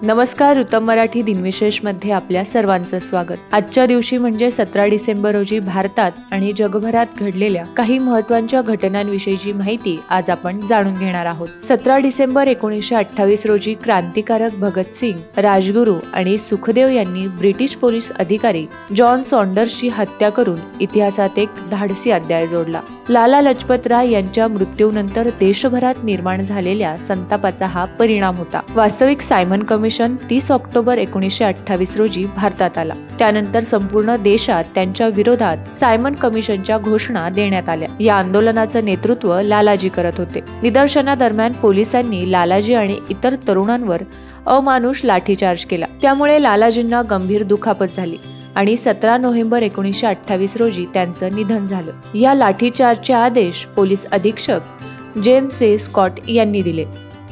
नमस्कार, उत्तम मराठी दिनविशेष मध्ये आपल्या सर्वांचं स्वागत। आजच्या दिवशी म्हणजे 17 डिसेंबर रोजी भारतात आणि जगभरात घडलेल्या काही महत्त्वाच्या घटनांविषयीची माहिती आज आपण जाणून घेणार आहोत। 17 डिसेंबर 1928 रोजी क्रांतिकारक भगत सिंग, राजगुरू आणि सुखदेव यांनी ब्रिटिश पोलीस अधिकारी जॉन सॉन्डर्सची हत्या करून इतिहासात एक धाडसी अध्याय जोडला। लाला लजपत राय यांच्या मृत्यूनंतर देशभरात निर्माण झालेल्या संतापाचा हा परिणाम होता। वास्तविक सायमन कमिशन 30 ऑक्टोबर 1928 रोजी भारतात आला। त्यानंतर संपूर्ण देशात त्यांच्या विरोधात सायमन कमिशनच्या घोषणा देण्यात आल्या। या आंदोलनाचं नेतृत्व लालाजी करत होते। निदर्शनादरम्यान पोलिसांनी लालाजी आणि इतर तरुणांवर अमानुष लाठीचार्ज केला। त्यामुळे लालाजींना गंभीर दुखापत झाली आणि 17 नोव्हेंबर 1928 रोजी त्यांचं निधन झालं। या लाठीचार्जचे आदेश पोलीस अधीक्षक जेम्स ए स्कॉट यांनी दिले।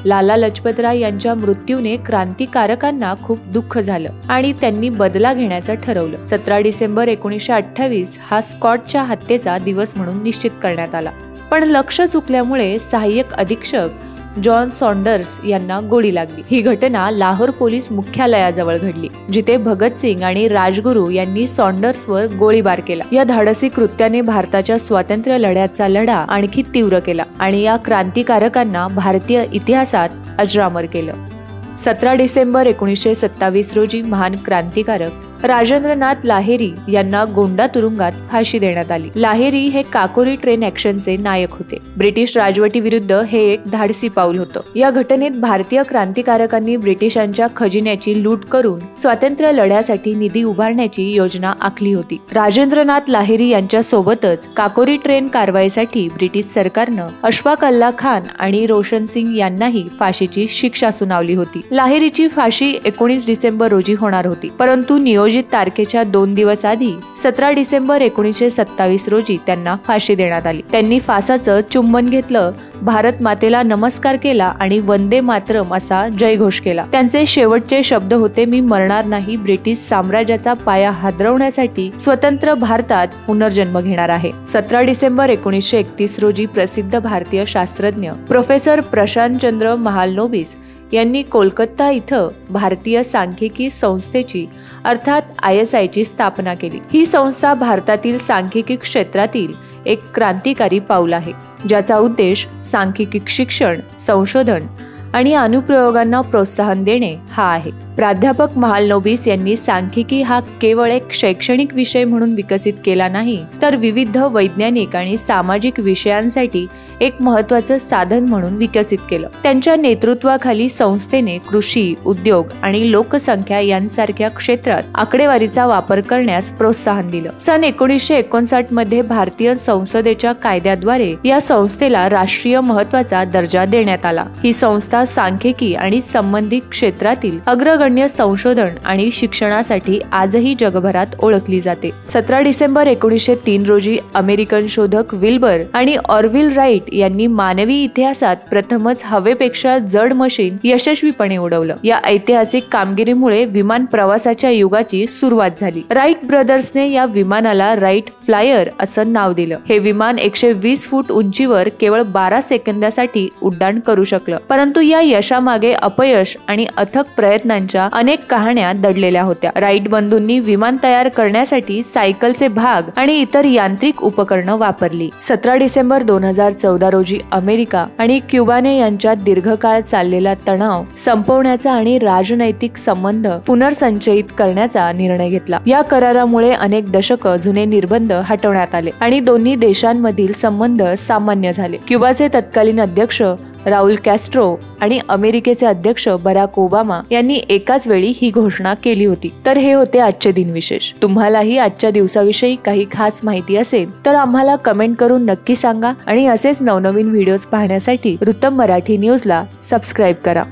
लाला लजपत राय यांच्या मृत्यूने क्रांतिकारकांना खूप दुःख झालं आणि त्यांनी बदला घेण्याचं ठरवलं। 17 डिसेंबर 1928 हा स्कॉटच्या हत्येचा दिवस म्हणून निश्चित करण्यात आला, पण लक्ष चुकल्यामुळे सहाय्यक अधीक्षक जॉन सॉन्डर्स यांना गोळी लागली। ही घटना लाहोर पोलीस मुख्यालयाजवळ घडली, जिथे भगत सिंग आणि राजगुरू यांनी सॉन्डर्सवर गोळीबार केला। या धाडसी कृत्याने भारताच्या स्वातंत्र्य लढ्याचा लढा आणखी तीव्र केला आणि या क्रांतिकारकांना भारतीय इतिहासात अजरामर केलं। 17 डिसेंबर 1927 रोजी महान क्रांतिकारक राजेंद्रनाथ लाहिरी यांना गोंडा तुरुंगात फाशी देण्यात आली। लाहिरी हे काकोरी ट्रेन ऍक्शनचे नायक होते। ब्रिटिश राजवटी विरुद्ध हे एक धाडसी पाऊल होतं। या घटनेत भारतीय क्रांतिकारकांनी ब्रिटिशांच्या खजिन्याची लूट करून स्वातंत्र्य लढ्यासाठी निधी उभारण्याची योजना आखली होती। राजेंद्रनाथ लाहिरी यांच्या सोबतच काकोरी ट्रेन कारवाईसाठी ब्रिटिश सरकारनं अशफाक अल्ला खान आणि रोशन सिंग यांनाही फाशीची शिक्षा सुनावली होती। लाहिरीची फाशी 19 डिसेंबर रोजी होणार होती, परंतु नियोजित तारखेच्या 2 दिवस आधी 17 डिसेंबर 1927 रोजी त्यांना फाशी देण्यात आली। त्यांनी फासाचं चुंबन घेतलं, भारत मातेला नमस्कार केला आणि वंदे मातरम असा जयघोष केला। त्यांचे शेवटचे शब्द होते, मी मरणार नाही, ब्रिटिश साम्राज्याचा पाया हादरवण्यासाठी स्वतंत्र भारतात पुनर्जन्म घेणार आहे। 17 डिसेंबर 1931 रोजी प्रसिद्ध भारतीय शास्त्रज्ञ प्रोफेसर प्रशांतचंद्र महालनोबिस यांनी कोलकाता इथं भारतीय सांख्यिकी संस्थेची अर्थात ISI ची स्थापना केली। ही संस्था भारतातील सांख्यिकी क्षेत्रातील एक क्रांतिकारी पाऊल आहे, ज्याचा उद्देश सांख्यिकी शिक्षण, संशोधन आणि अनुप्रयोगांना प्रोत्साहन देणे हा आहे। प्राध्यापक महालनोबिस यांनी सांख्यिकी हा केवळ एक शैक्षणिक विषय म्हणून विकसित केला नाही, तर विविध वैज्ञानिक आणि सामाजिक विषयांसाठी एक महत्त्वाचं साधन म्हणून विकसित केलं। त्यांच्या नेतृत्वाखाली संस्थेने कृषी, उद्योग आणि लोकसंख्या यांसारख्या क्षेत्रात आकडेवारीचा वापर करण्यास प्रोत्साहन दिलं। सन 1959 मध्ये भारतीय संसदेच्या कायद्याद्वारे या संस्थेला राष्ट्रीय महत्त्वाचा दर्जा देण्यात आला। ही संस्था सांख्यिकी आणि संबंधित क्षेत्रातील अग्रगण्य संशोधन आणि शिक्षणासाठी आजही जगभरात ओळखली जाते। 17 डिसेंबर 1903 रोजी अमेरिकन शोधक विल्बर आणि ऑरव्हिल राईट यांनी मानवी इतिहासात प्रथमच हवेपेक्षा जड मशीन यशस्वीपणे उडवलं। या ऐतिहासिक कामगिरीमुळे विमान प्रवासाच्या युगाची सुरुवात झाली। राईट ब्रदर्सने या विमानाला राईट फ्लायर असं नाव दिलं। हे विमान 120 फूट उंचीवर केवळ 12 सेकंदासाठी उड्डाण करू शकलं, परंतु या यशामागे अपयश आणि अथक प्रयत्नांच्या अनेक कहाण्या दडलेल्या होत्या। राईट बंधूंनी विमान तयार करण्यासाठी सायकलचे भाग आणि इतर यांत्रिक उपकरणं वापरली। 17 डिसेंबर 2014 रोजी अमेरिका आणि क्युबाने यांच्यात दीर्घकाळ चाललेला तणाव संपवण्याचा आणि राजनैतिक संबंध पुनर्संचयित करण्याचा निर्णय घेतला। या करारामुळे अनेक दशक जुने निर्बंध हटवण्यात आले आणि दोन्ही देशांमधील संबंध सामान्य झाले। क्युबाचे तत्कालीन अध्यक्ष राउल कॅस्ट्रो आणि अमेरिकेचे अध्यक्ष बराक ओबामा यांनी एकाच वेळी ही घोषणा केली होती। तर हे होते आजचे दिनविशेष। तुम्हालाही आजच्या दिवसाविषयी काही खास माहिती असेल तर आम्हाला कमेंट करून नक्की सांगा आणि असेच नवनवीन व्हिडिओज पाहण्यासाठी उत्तम मराठी न्यूजला सबस्क्राईब करा।